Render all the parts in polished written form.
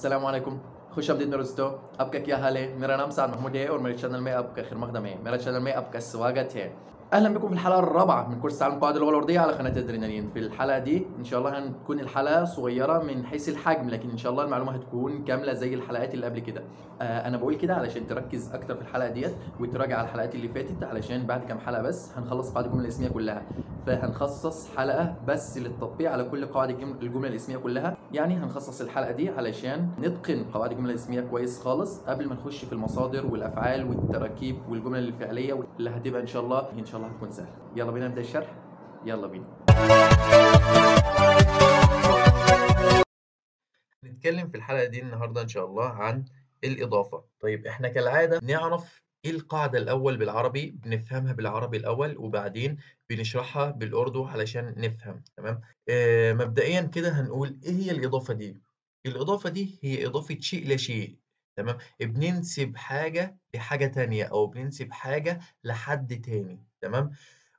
अस्सलाम वालेकुम। खुश आमदीद मेरे दोस्तों, आपका क्या हाल है? मेरा नाम साद महमूद है और मेरे चैनल में आपका खैर मकदम है। मेरा चैनल में आपका स्वागत है। اهلا بكم في الحلقه الرابعه من كورس تعلم قواعد اللغه الارضيه على قناه ادرينالين. في الحلقه دي ان شاء الله هتكون الحلقه صغيره من حيث الحجم، لكن ان شاء الله المعلومه هتكون كامله زي الحلقات اللي قبل كده. انا بقول كده علشان تركز اكتر في الحلقه ديت وتراجع على الحلقات اللي فاتت، علشان بعد كام حلقه بس هنخلص قواعد الجمله الاسميه كلها. فهنخصص حلقه بس للتطبيق على كل قواعد الجمله الاسميه كلها. يعني هنخصص الحلقه دي علشان نتقن قواعد الجمله الاسميه كويس خالص قبل ما نخش في المصادر والافعال والتراكيب والجمل الفعليه اللي هتبقى ان شاء الله هتكون سهله. يلا بينا نبدا الشرح. يلا بينا نتكلم في الحلقه دي النهارده ان شاء الله عن الاضافه. طيب احنا كالعاده نعرف ايه القاعده الاول بالعربي، بنفهمها بالعربي الاول وبعدين بنشرحها بالاردو علشان نفهم. تمام. مبدئيا كده هنقول ايه هي الاضافه دي. الاضافه دي هي اضافه شيء لشيء. تمام. بننسب حاجه لحاجه تانية او بننسب حاجه لحد تاني. تمام.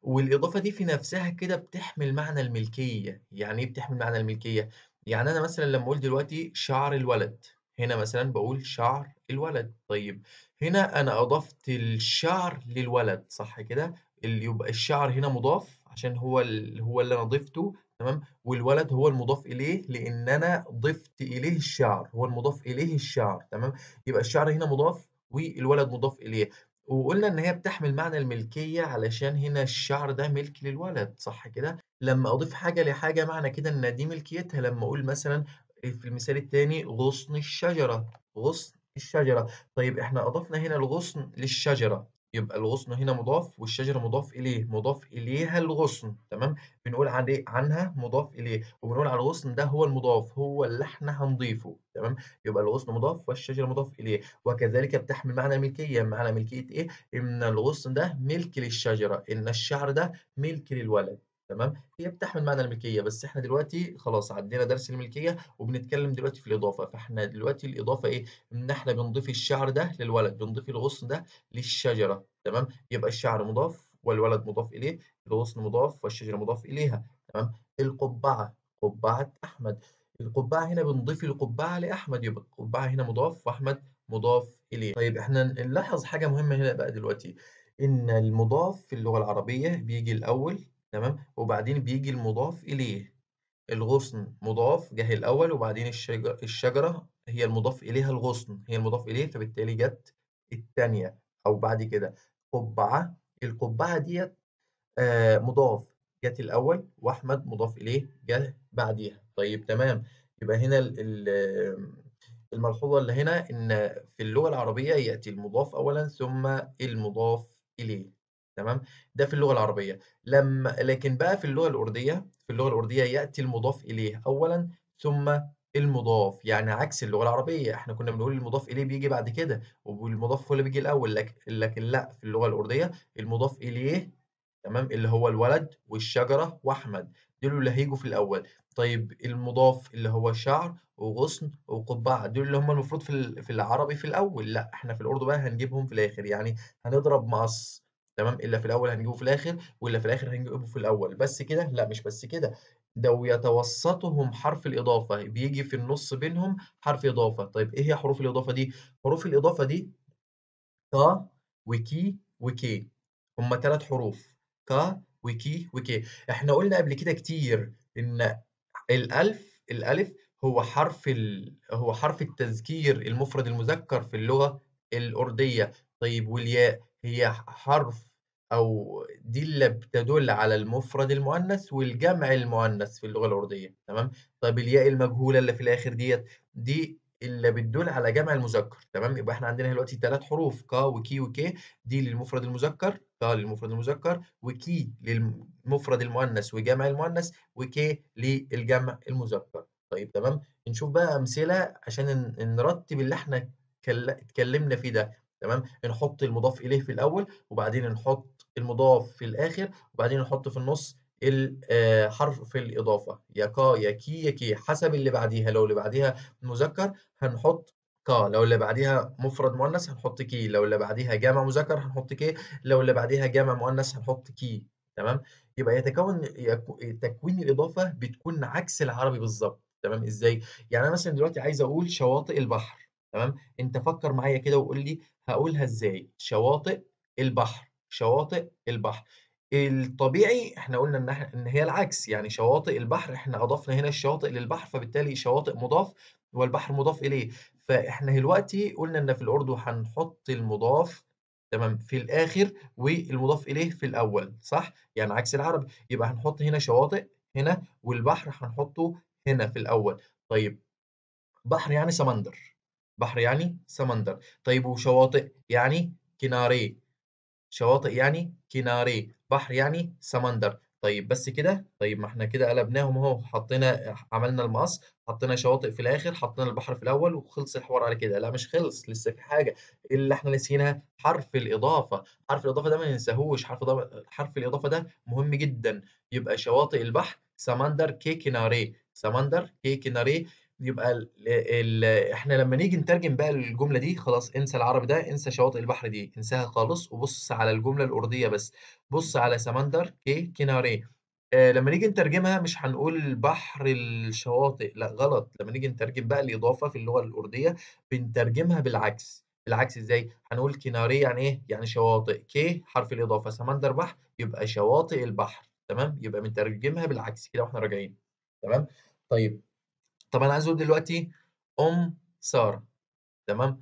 والإضافة دي في نفسها كده بتحمل معنى الملكية. يعني إيه بتحمل معنى الملكية؟ يعني أنا مثلًا لمّا أقول دلوقتي شعر الولد، هنا مثلًا باقول شعر الولد. طيب هنا أنا أضفت الشعر للولد، صح كده؟ يبقى الشعر هنا مضاف عشان هو اللي أنا ضفته. تمام. والولد هو المضاف إليه لإن أنا ضفت إليه الشعر، هو المضاف إليه الشعر. تمام. يبقى الشعر هنا مضاف والولد مضاف إليه. وقُلنا إن هي بتحمل معنى الملكية علشان هنا الشعر ده ملك للولد، صح كده؟ لمّا أضيف حاجة لحاجة معنى كده إن دي ملكيتها. لمّا أقول مثلًا في المثال التاني غصن الشجرة، غصن الشجرة. طيب إحنا أضفنا هنا الغصن للشجرة، يبقى الغصن هنا مضاف والشجرة مضاف إليه، مضاف إليها الغصن. تمام. بنقول عنها مضاف إليه، وبنقول على الغصن ده هو المضاف، هو اللي إحنا هنضيفه. تمام. يبقى الغصن مضاف والشجرة مضاف إليه. وكذلك بتحمل معنى الملكية. معنى ملكية إيه؟ إن الغصن ده ملك للشجرة، إن الشعر ده ملك للولد. تمام. هي بتحمل معنى الملكية، بس إحنا دلوقتي خلاص عدينا درس الملكية وبنتكلم دلوقتي في الإضافة. فإحنا دلوقتي الإضافة إيه؟ إن إحنا بنضيف الشعر ده للولد، بنضيف الغصن ده للشجرة. تمام. يبقى الشعر مضاف والولد مضاف إليه، الغصن مضاف والشجرة مضاف إليها. تمام. القبعة، قبعة أحمد. القبعة هنا بنضيف القبعة لأحمد، يبقى القبعة هنا مضاف وأحمد مضاف إليه. طيب إحنا نلاحظ حاجة مهمة هنا بقى دلوقتي، إن المضاف في اللغة العربية بيجي الأول. تمام. وبعدين بيجي المضاف إليه. الغصن مضاف جه الأول وبعدين الشجرة هي المضاف إليها، الغصن هي المضاف إليه فبالتالي جت التانية أو بعد كده. قبعة، القبعة ديت مضاف جت الأول وأحمد مضاف إليه جه بعديها. طيب تمام. يبقى هنا الملحوظة اللي هنا إن في اللغة العربية يأتي المضاف أولًا ثم المضاف إليه. تمام. ده في اللغة العربية. لكن بقى في اللغة الأردية، في اللغة الأردية يأتي المضاف إليه أولًا ثم المضاف. يعني عكس اللغة العربية، إحنا كنا بنقول المضاف إليه بييجي بعد كده والمضاف هو اللي بييجي الأول. لكن لأ، في اللغة الأردية المضاف إليه، تمام، اللي هو الولد والشجرة وأحمد، دول اللي هيجوا في الأول. طيب المضاف اللي هو شعر وغصن وقبعة، دول اللي هم المفروض في العربي في الأول. لأ، إحنا في الأردو بقى هنجيبهم في الآخر. يعني هنضرب مقص. تمام. اللي في الأول هنجيبه في الآخر واللي في الآخر هنجيبه في الأول. بس كده؟ لأ، مش بس كده، ده ويتوسطهم حرف الإضافة، بيجي في النص بينهم حرف إضافة. طيب إيه هي حروف الإضافة دي؟ حروف الإضافة دي ك وكي وكي. هم 3 حروف، ك وكي وكي. إحنا قُلنا قبل كده كتير إن الألف هو حرف التذكير المفرد المذكر في اللغة الأردية. طيب والياء هي حرف أو دي اللي بتدل على المفرد المؤنث والجمع المؤنث في اللغة الأردية. تمام. طيب الياء المجهولة اللي في الآخر ديّة، دي اللي بتدل على جمع المذكر. تمام. يبقى إحنا عندنا دلوقتي 3 حروف ك وكي وكي، دي للمفرد المذكر، ك للمفرد المذكر وكي للمفرد المؤنث وجمع المؤنث وك للجمع المذكر. طيب تمام. نشوف بقى أمثلة عشان نرتب اللي إحنا اتكلمنا فيه ده. تمام. نحط المضاف إليه في الأول وبعدين نحط المضاف في الآخر وبعدين نحط في النص حرف الإضافة، يا ك يا كي يا كي حسب اللي بعديها. لو اللي بعديها مذكر هنحط ك، لو اللي بعديها مفرد مؤنث هنحط كي، لو اللي بعديها جمع مذكر هنحط ك، لو اللي بعديها جمع مؤنث هنحط كي. تمام. يبقى تكوين الإضافة بتكون عكس العربي بالضبط. تمام، إزاي؟ يعني أنا مثلًا دلوقتي عايز أقول شواطئ البحر، تمام، أنت فكّر معايا كده وقُل لي هاقولها إزاي؟ شواطئ البحر، شواطئ البحر. الطبيعي إحنا قُلنا إن هي العكس، يعني شواطئ البحر إحنا أضفنا هنا الشواطئ للبحر، فبالتالي شواطئ مضاف والبحر مضاف إليه، فإحنا دلوقتي قُلنا إن في الأردو هنحط المضاف تمام، في الآخر والمضاف إليه في الأول، صح؟ يعني عكس العربي، يبقى هنحط هنا شواطئ هنا والبحر هنحطه هنا في الأول. طيب بحر يعني سمندر، بحر يعني سمندر. طيب وشواطئ يعني كيناري، شواطئ يعني كيناري، بحر يعني سمندر. طيب بس كده؟ طيب ما إحنا كده قلبناهم أهو، حطينا عملنا المقص، حطينا شواطئ في الآخر، حطينا البحر في الأول وخلص الحوار على كده. لأ مش خلص، لسه في حاجة. إيه اللي إحنا نسيناها؟ حرف الإضافة، حرف الإضافة ده ما ننساهوش، حرف الإضافة ده مهم جدًا. يبقى شواطئ البحر سمندر كي كيناري، سمندر كي كيناري. يبقى إحنا لمّا نيجي نترجم بقى الجملة دي خلاص انسى العربي ده، انسى شواطئ البحر دي، انساها خالص وبُص على الجملة الأردية بس، بُص على سمندر كي كيناري. لمّا نيجي نترجمها مش هنقول بحر الشواطئ، لأ غلط، لمّا نيجي نترجم بقى الإضافة في اللغة الأردية بنترجمها بالعكس، بالعكس إزاي؟ هنقول كيناري يعني إيه؟ يعني شواطئ، كي حرف الإضافة، سمندر بحر، يبقى شواطئ البحر، تمام؟ يبقى بنترجمها بالعكس كده وإحنا راجعين، تمام؟ طيب طب أنا عايز أقول دلوقتي سارة، تمام،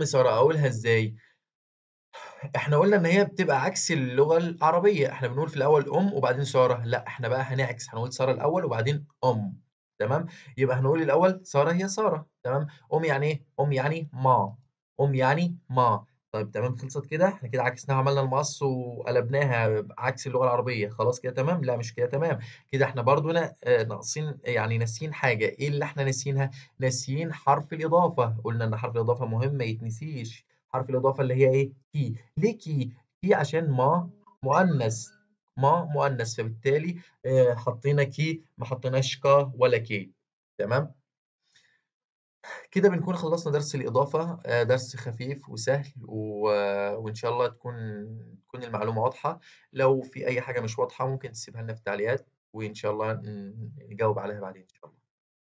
سارة أقولها إزاي؟ إحنا قُلنا إن هي بتبقى عكس اللغة العربية، إحنا بنقول في الأول وبعدين سارة، لأ إحنا بقى هنعكس، هنقول سارة الأول وبعدين تمام، يبقى هنقول الأول سارة هي سارة، تمام، يعني إيه؟ يعني ما، يعني ما. طيب تمام خلصت كده؟ إحنا كده عكسناها وعملنا المقص وقلبناها عكس اللغة العربية، خلاص كده تمام؟ لأ مش كده تمام، كده إحنا برضه ناقصين يعني ناسيين حاجة، إيه اللي إحنا ناسيينها؟ ناسيين حرف الإضافة، قُلنا إن حرف الإضافة مهم ما يتنسيش. حرف الإضافة اللي هي إيه؟ كي، ليه كي؟ كي عشان ما مؤنث، ما مؤنث، فبالتالي حطينا كي ما حطيناش كا ولا كي، تمام؟ كده بنكون خلصنا درس الإضافة، درس خفيف وسهل وإن شاء الله تكون المعلومة واضحة. لو في أي حاجة مش واضحة ممكن تسيبها لنا في التعليقات، وإن شاء الله نجاوب عليها بعدين.